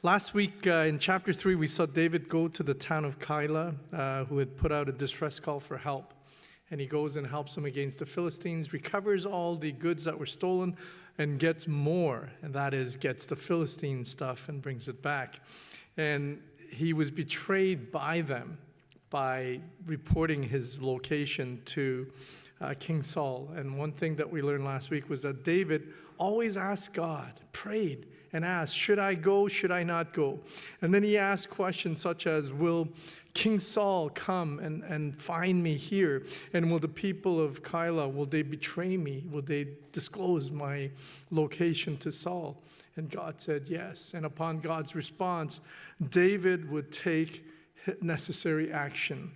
Last week in chapter 3, we saw David go to the town of Keilah, who had put out a distress call for help. And he goes and helps them against the Philistines, recovers all the goods that were stolen, and gets more. And that is, gets the Philistine stuff and brings it back. And he was betrayed by them by reporting his location to King Saul. And one thing that we learned last week was that David always asked God, prayed, and asked, should I go, should I not go? And then he asked questions such as, will King Saul come and find me here? And will the people of Keilah, will they betray me? Will they disclose my location to Saul? And God said yes. And upon God's response, David would take necessary action.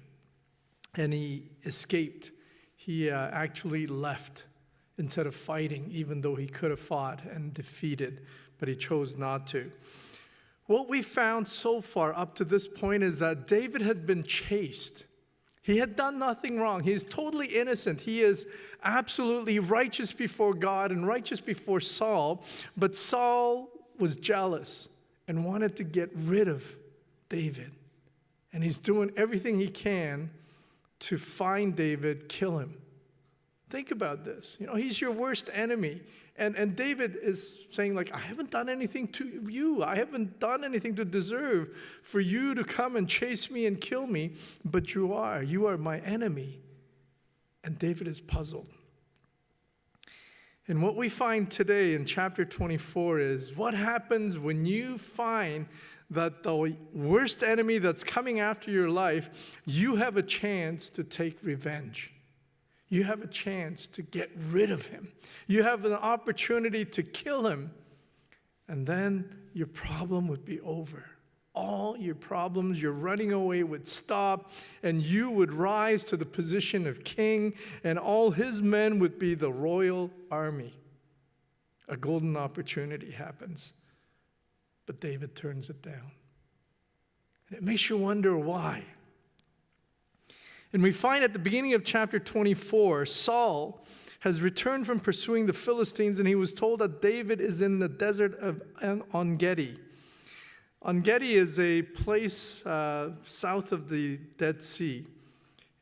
And he escaped. He actually left instead of fighting, even though he could have fought and defeated, but he chose not to. What we found so far up to this point is that David had been chased. He had done nothing wrong. He is totally innocent. He is absolutely righteous before God and righteous before Saul, but Saul was jealous and wanted to get rid of David. And he's doing everything he can to find David, kill him. Think about this. You know, he's your worst enemy. And David is saying, like, I haven't done anything to you. I haven't done anything to deserve for you to come and chase me and kill me. But you are. You are my enemy. And David is puzzled. And what we find today in chapter 24 is what happens when you find that the worst enemy that's coming after your life, you have a chance to take revenge. You have a chance to get rid of him. You have an opportunity to kill him. And then your problem would be over. All your problems you're running away would stop, and you would rise to the position of king, and all his men would be the royal army. A golden opportunity happens. But David turns it down. And it makes you wonder why. And we find at the beginning of chapter 24, Saul has returned from pursuing the Philistines, and he was told that David is in the desert of En-Gedi. En-Gedi is a place south of the Dead Sea.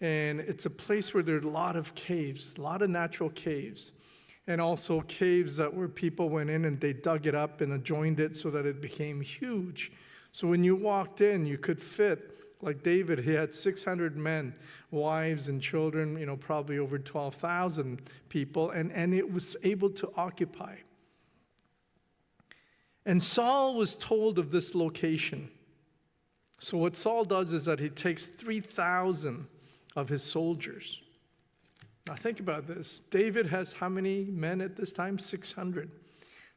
And it's a place where there are a lot of caves, a lot of natural caves. And also caves that where people went in and they dug it up and adjoined it so that it became huge. So when you walked in, you could fit. Like David, he had 600 men, wives and children, you know, probably over 12,000 people, and it was able to occupy. And Saul was told of this location. So what Saul does is that he takes 3,000 of his soldiers. Now think about this. David has how many men at this time? 600.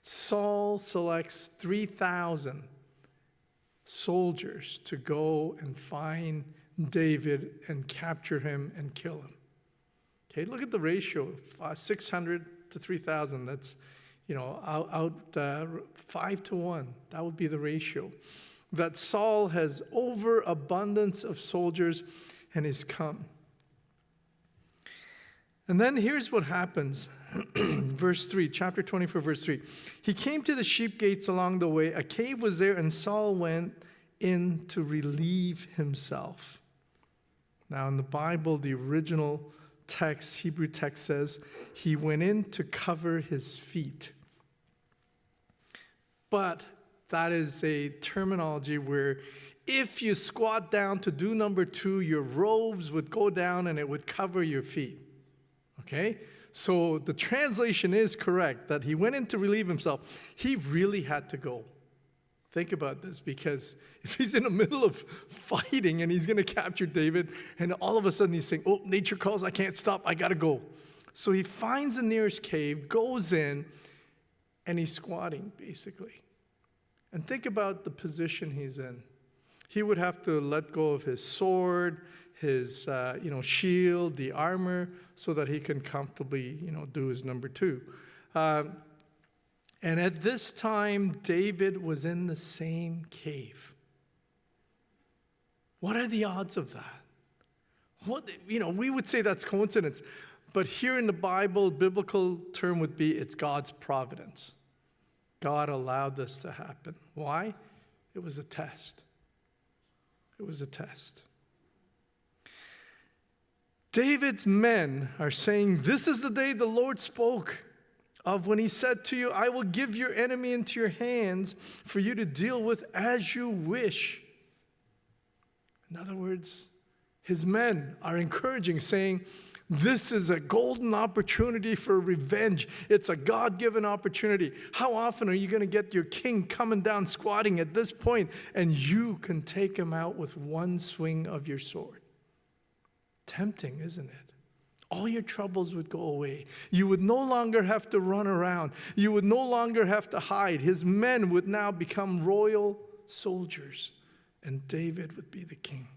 Saul selects 3,000 soldiers to go and find David and capture him and kill him. Okay, look at the ratio, 600 to 3,000. That's, you know, 5 to 1. That would be the ratio. That Saul has overabundance of soldiers and has come. And then here's what happens. Verse 3, chapter 24, verse 3. He came to the sheep gates along the way. A cave was there, and Saul went in to relieve himself. Now, in the Bible, the original text, Hebrew text says, he went in to cover his feet. But that is a terminology where if you squat down to do number 2, your robes would go down and it would cover your feet. Okay? So the translation is correct, that he went in to relieve himself. He really had to go. Think about this, because if he's in the middle of fighting and he's going to capture David, and all of a sudden he's saying, oh, nature calls, I can't stop, I got to go. So he finds the nearest cave, goes in, and he's squatting, basically. And think about the position he's in. He would have to let go of his sword, his shield, the armor, so that he can comfortably do his number 2. And at this time, David was in the same cave. What are the odds of that? We would say that's coincidence. But here in the Bible, biblical term would be it's God's providence. God allowed this to happen. Why? It was a test. It was a test. David's men are saying, this is the day the Lord spoke of when he said to you, I will give your enemy into your hands for you to deal with as you wish. In other words, his men are encouraging, saying, this is a golden opportunity for revenge. It's a God-given opportunity. How often are you going to get your king coming down squatting at this point, and you can take him out with one swing of your sword? Tempting, isn't it? All your troubles would go away. You would no longer have to run around. You would no longer have to hide. His men would now become royal soldiers, and David would be the king.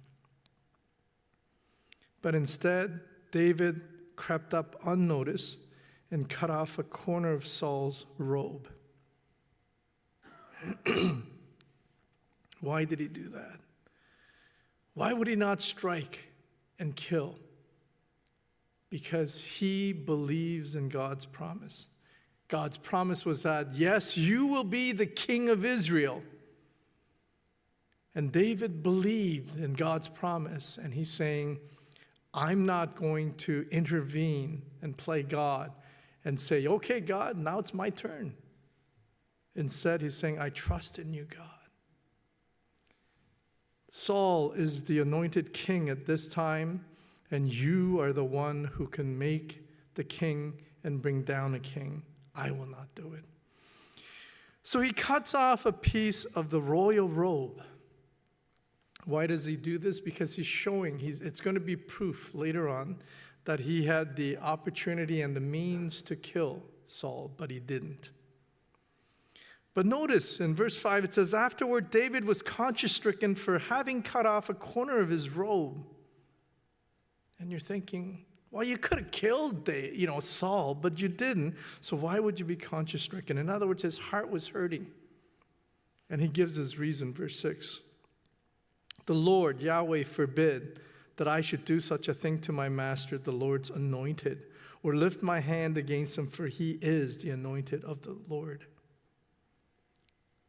But instead, David crept up unnoticed and cut off a corner of Saul's robe. Why did he do that? Why would he not strike and kill? Because he believes in God's promise. God's promise was that, yes, you will be the king of Israel. And David believed in God's promise, and he's saying, I'm not going to intervene and play God and say, okay, God, now it's my turn. Instead, he's saying, I trust in you, God. Saul is the anointed king at this time, and you are the one who can make the king and bring down a king. I will not do it. So he cuts off a piece of the royal robe. Why does he do this? Because he's showing, it's going to be proof later on that he had the opportunity and the means to kill Saul, but he didn't. But notice in verse 5, it says, afterward David was conscience-stricken for having cut off a corner of his robe. And you're thinking, well, you could have killed Saul, but you didn't. So why would you be conscience-stricken? In other words, his heart was hurting. And he gives his reason, verse 6. The Lord, Yahweh, forbid that I should do such a thing to my master, the Lord's anointed, or lift my hand against him, for he is the anointed of the Lord.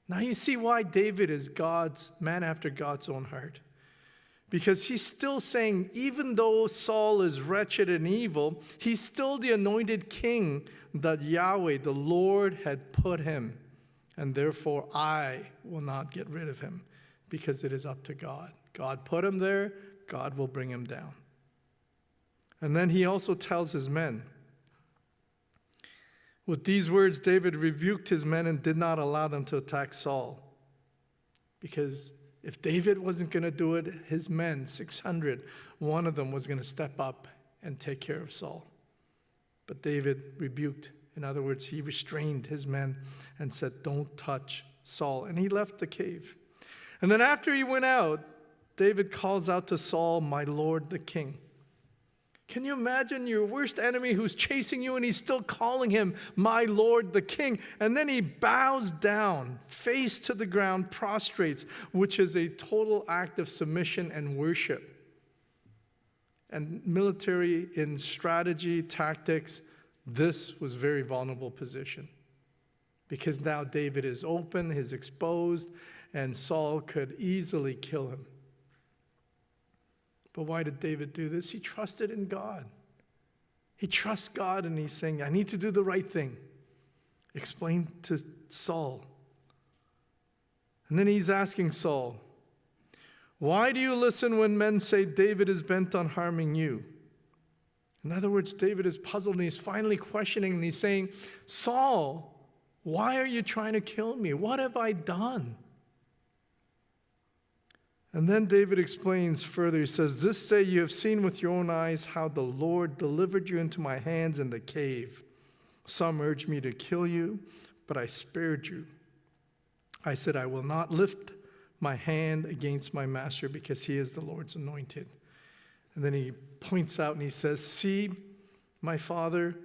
Now you see why David is God's man after God's own heart. Because he's still saying, even though Saul is wretched and evil, he's still the anointed king that Yahweh, the Lord, had put him. And therefore, I will not get rid of him, because it is up to God. God put him there, God will bring him down. And then he also tells his men. With these words, David rebuked his men and did not allow them to attack Saul. Because if David wasn't going to do it, his men, 600, one of them was going to step up and take care of Saul. But David rebuked. In other words, he restrained his men and said, don't touch Saul. And he left the cave. And then after he went out, David calls out to Saul, my Lord the king. Can you imagine your worst enemy who's chasing you and he's still calling him, my Lord the king? And then he bows down, face to the ground, prostrates, which is a total act of submission and worship. And military in strategy, tactics, this was a very vulnerable position. Because now David is open, he's exposed, and Saul could easily kill him. But why did David do this? He trusted in God. He trusts God, and he's saying, I need to do the right thing. Explain to Saul. And then he's asking Saul, why do you listen when men say David is bent on harming you? In other words, David is puzzled, and he's finally questioning, and he's saying, Saul, why are you trying to kill me? What have I done? And then David explains further. He says, this day you have seen with your own eyes how the Lord delivered you into my hands in the cave. Some urged me to kill you, but I spared you. I said, I will not lift my hand against my master, because he is the Lord's anointed. And then he points out and he says, see, my father,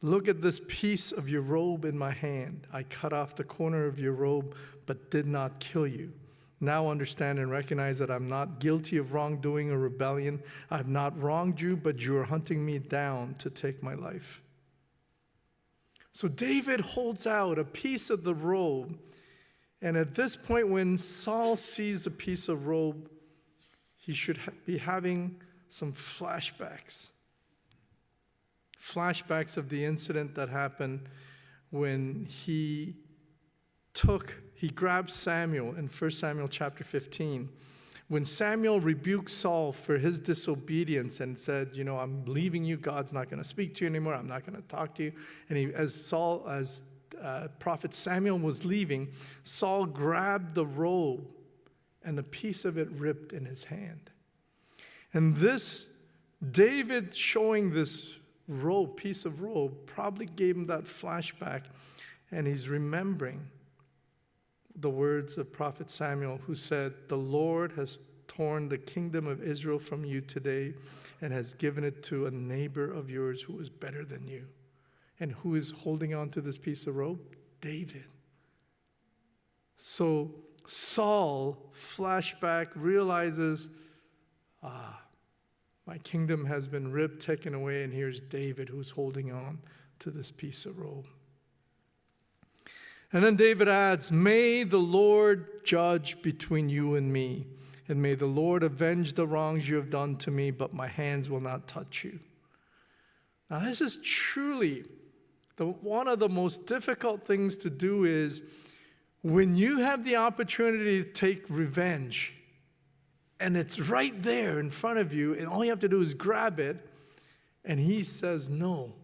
look at this piece of your robe in my hand. I cut off the corner of your robe, but did not kill you. Now understand and recognize that I'm not guilty of wrongdoing or rebellion. I have not wronged you, but you are hunting me down to take my life. So David holds out a piece of the robe, And at this point, when Saul sees the piece of robe, he should be having some flashbacks. Flashbacks of the incident that happened when he grabbed Samuel in 1 Samuel chapter 15. When Samuel rebuked Saul for his disobedience and said, I'm leaving you, God's not going to speak to you anymore, I'm not going to talk to you. And as prophet Samuel was leaving, Saul grabbed the robe and the piece of it ripped in his hand. And this, David showing this piece of robe, probably gave him that flashback, and he's remembering the words of prophet Samuel, who said, "The Lord has torn the kingdom of Israel from you today and has given it to a neighbor of yours who is better than you." And who is holding on to this piece of robe? David. So Saul, flashback, realizes, my kingdom has been ripped, taken away, and here's David who's holding on to this piece of robe. And then David adds, "May the Lord judge between you and me, and may the Lord avenge the wrongs you have done to me, but my hands will not touch you." Now this is truly one of the most difficult things to do, is when you have the opportunity to take revenge, and it's right there in front of you, and all you have to do is grab it, and he says no.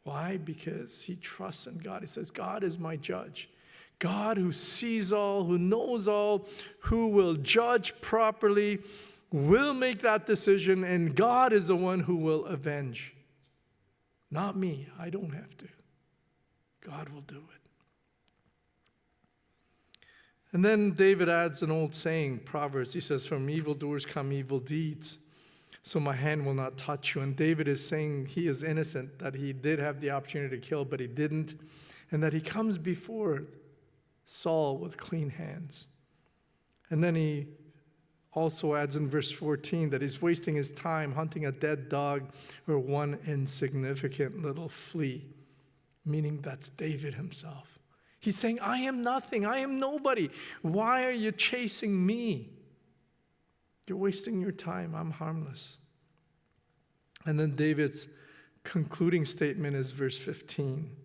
Why? Because he trusts in God. He says, God is my judge. God who sees all, who knows all, who will judge properly, will make that decision, and God is the one who will avenge. Not me. I don't have to. God will do it. And then David adds an old saying, Proverbs. He says, "From evildoers come evil deeds, so my hand will not touch you." And David is saying he is innocent, that he did have the opportunity to kill, but he didn't, and that he comes before Saul with clean hands. And then he also adds in verse 14 that he's wasting his time hunting a dead dog or one insignificant little flea, meaning that's David himself. He's saying, I am nothing, I am nobody. Why are you chasing me? You're wasting your time, I'm harmless. And then David's concluding statement is verse 15.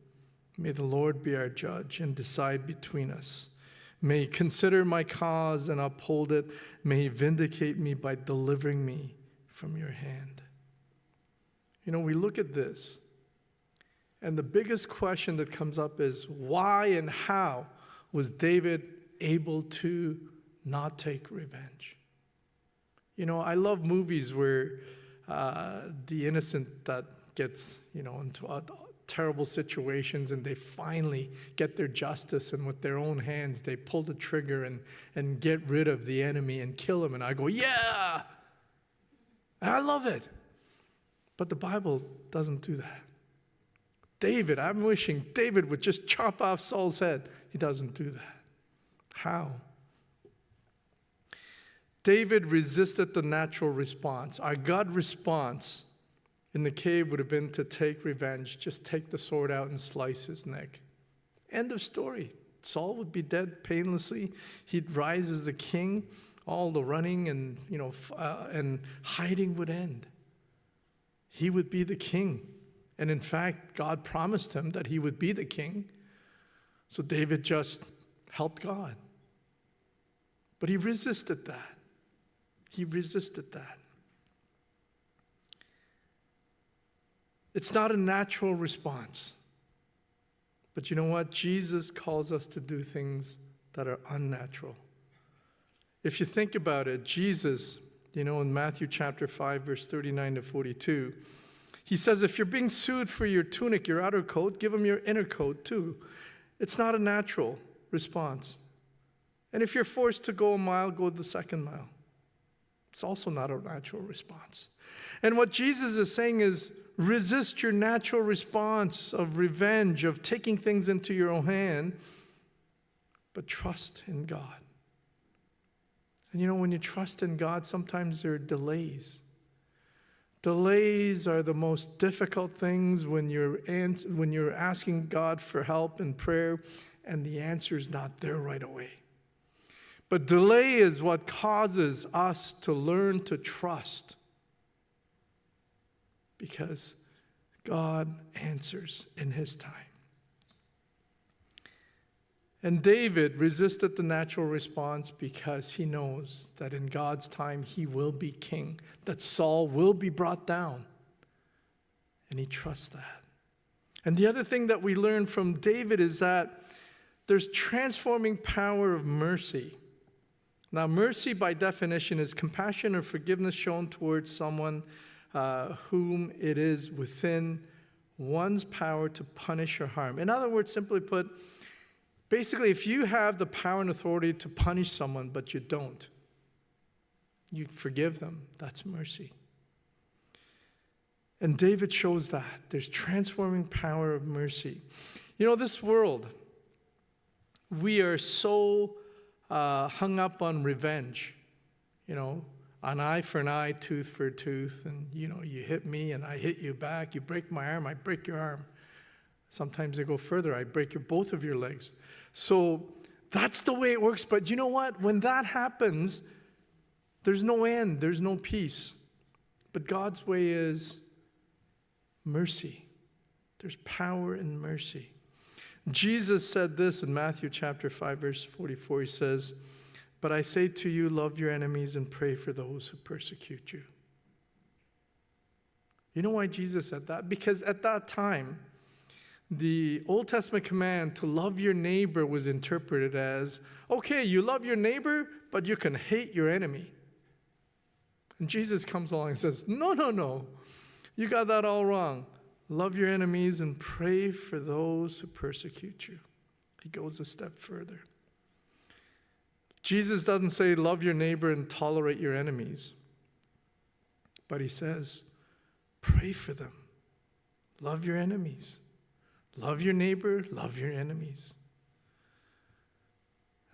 "May the Lord be our judge and decide between us. May he consider my cause and uphold it. May he vindicate me by delivering me from your hand." We look at this, and the biggest question that comes up is, why and how was David able to not take revenge? I love movies where the innocent that gets, into terrible situations, and they finally get their justice, and with their own hands they pull the trigger and get rid of the enemy and kill him. And I go, yeah! I love it. But the Bible doesn't do that. I'm wishing David would just chop off Saul's head. He doesn't do that. How? David resisted the natural response. Our gut response in the cave would have been to take revenge, just take the sword out and slice his neck. End of story. Saul would be dead painlessly. He'd rise as the king. All the running and and hiding would end. He would be the king. And in fact, God promised him that he would be the king. So David just helped God. But he resisted that. He resisted that. It's not a natural response. But you know what? Jesus calls us to do things that are unnatural. If you think about it, Jesus, in Matthew chapter 5, verse 39 to 42, he says, if you're being sued for your tunic, your outer coat, give them your inner coat too. It's not a natural response. And if you're forced to go a mile, go the second mile. It's also not a natural response. And what Jesus is saying is, resist your natural response of revenge, of taking things into your own hand, but trust in God. And when you trust in God, sometimes there are delays. Delays are the most difficult things when you're asking God for help in prayer and the answer is not there right away. But delay is what causes us to learn to trust, because God answers in His time. And David resisted the natural response because he knows that in God's time he will be king, that Saul will be brought down. And he trusts that. And the other thing that we learn from David is that there's transforming power of mercy. Now, mercy by definition is compassion or forgiveness shown towards someone whom it is within one's power to punish or harm. In other words, simply put, basically, if you have the power and authority to punish someone, but you don't, you forgive them, that's mercy. And David shows that. There's transforming power of mercy. You know, this world, we are so hung up on revenge. You know, an eye for an eye, tooth for a tooth, and, you know, you hit me and I hit you back. You break my arm, I break your arm. Sometimes I go further, I break both of your legs. So that's the way it works. But you know what? When that happens, there's no end, there's no peace. But God's way is mercy. There's power in mercy. Jesus said this in Matthew chapter 5, verse 44. He says, "But I say to you, love your enemies and pray for those who persecute you." You know why Jesus said that? Because at that time, the Old Testament command to love your neighbor was interpreted as, okay, you love your neighbor, but you can hate your enemy. And Jesus comes along and says, no, you got that all wrong. Love your enemies and pray for those who persecute you. He goes a step further. Jesus doesn't say love your neighbor and tolerate your enemies, but he says, pray for them. Love your enemies. Love your neighbor, love your enemies.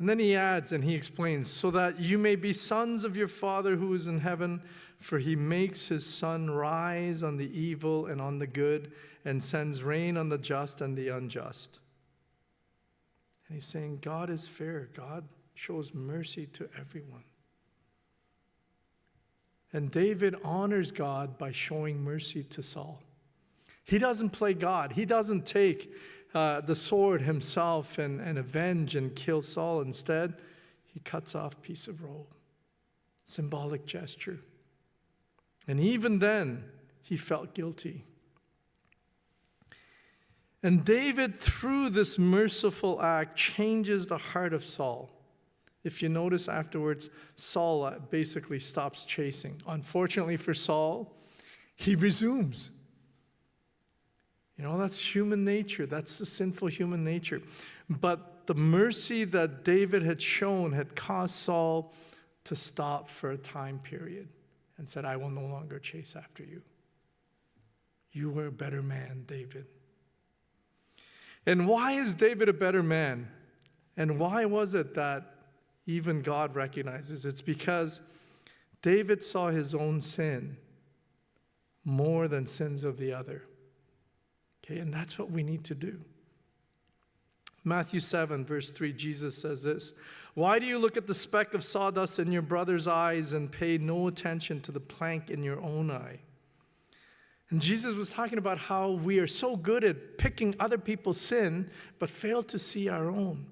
And then he adds and he explains, so that you may be sons of your Father who is in heaven, for he makes his sun rise on the evil and on the good, and sends rain on the just and the unjust. And he's saying God is fair. God shows mercy to everyone. And David honors God by showing mercy to Saul. He doesn't play God. He doesn't take the sword himself and avenge and kill Saul. Instead, he cuts off a piece of robe. Symbolic gesture. And even then, he felt guilty. And David, through this merciful act, changes the heart of Saul. If you notice afterwards, Saul basically stops chasing. Unfortunately for Saul, he resumes. You know, that's human nature. That's the sinful human nature. But the mercy that David had shown had caused Saul to stop for a time period and said, I will no longer chase after you. You were a better man, David. And why is David a better man? And why was it that even God recognizes? It's because David saw his own sin more than sins of the other. Okay, and that's what we need to do. Matthew 7, verse 3, Jesus says this, "Why do you look at the speck of sawdust in your brother's eyes and pay no attention to the plank in your own eye?" And Jesus was talking about how we are so good at picking other people's sin, but fail to see our own.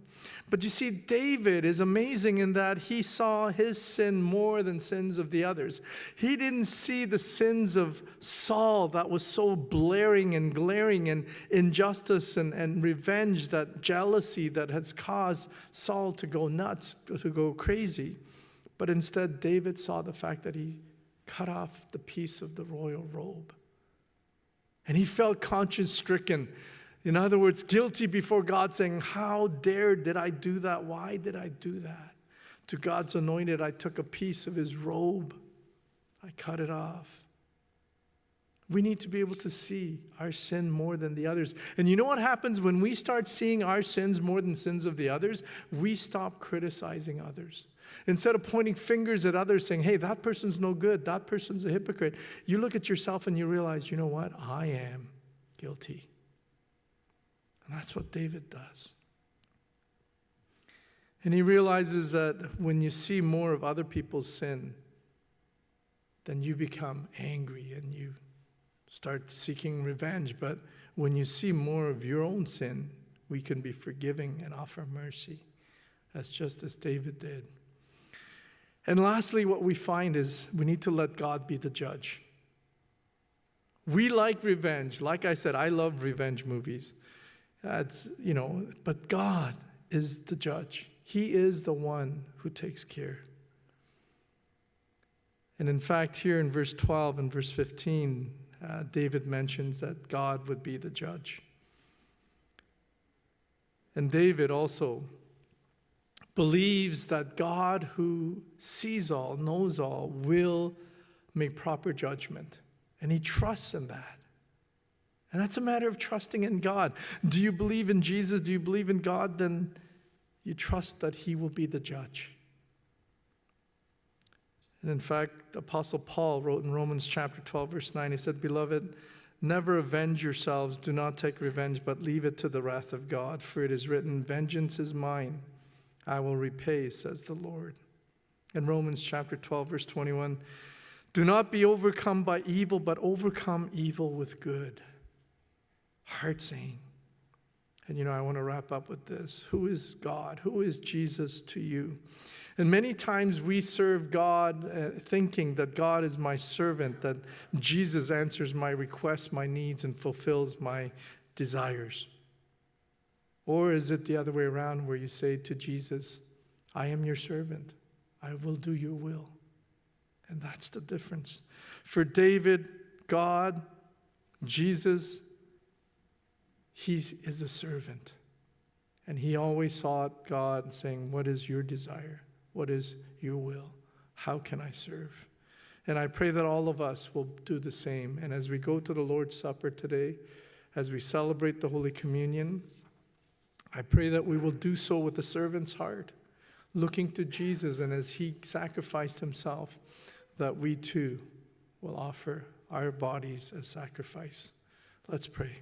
But you see, David is amazing in that he saw his sin more than sins of the others. He didn't see the sins of Saul that was so blaring and glaring, and injustice and revenge, that jealousy that has caused Saul to go nuts, to go crazy. But instead, David saw the fact that he cut off the piece of the royal robe. And he felt conscience-stricken. In other words, guilty before God, saying, how did I do that? Why did I do that? To God's anointed, I took a piece of his robe. I cut it off. We need to be able to see our sin more than the others. And you know what happens when we start seeing our sins more than sins of the others? We stop criticizing others. Instead of pointing fingers at others saying, hey, that person's no good, that person's a hypocrite, you look at yourself and you realize, you know what? I am guilty. And that's what David does. And he realizes that when you see more of other people's sin, then you become angry and you start seeking revenge. But when you see more of your own sin, we can be forgiving and offer mercy. That's just as David did. And lastly, what we find is we need to let God be the judge. We like revenge. Like I said, I love revenge movies. But God is the judge. He is the one who takes care. And in fact, here in verse 12 and verse 15, David mentions that God would be the judge. And David also believes that God, who sees all, knows all, will make proper judgment. And he trusts in that. And that's a matter of trusting in God. Do you believe in Jesus? Do you believe in God? Then you trust that he will be the judge. And in fact, the Apostle Paul wrote in Romans chapter 12, verse 9, he said, "Beloved, never avenge yourselves, do not take revenge, but leave it to the wrath of God. For it is written, vengeance is mine, I will repay, says the Lord." In Romans chapter 12, verse 21, "Do not be overcome by evil, but overcome evil with good." Hard saying. And I want to wrap up with this. Who is God? Who is Jesus to you? And many times we serve God thinking that God is my servant, that Jesus answers my requests, my needs, and fulfills my desires. Or is it the other way around where you say to Jesus, I am your servant. I will do your will. And that's the difference. For David, God, Jesus, he is a servant. And he always sought God saying, what is your desire? What is your will? How can I serve? And I pray that all of us will do the same. And as we go to the Lord's Supper today, as we celebrate the Holy Communion, I pray that we will do so with a servant's heart, looking to Jesus, and as he sacrificed himself, that we too will offer our bodies as sacrifice. Let's pray.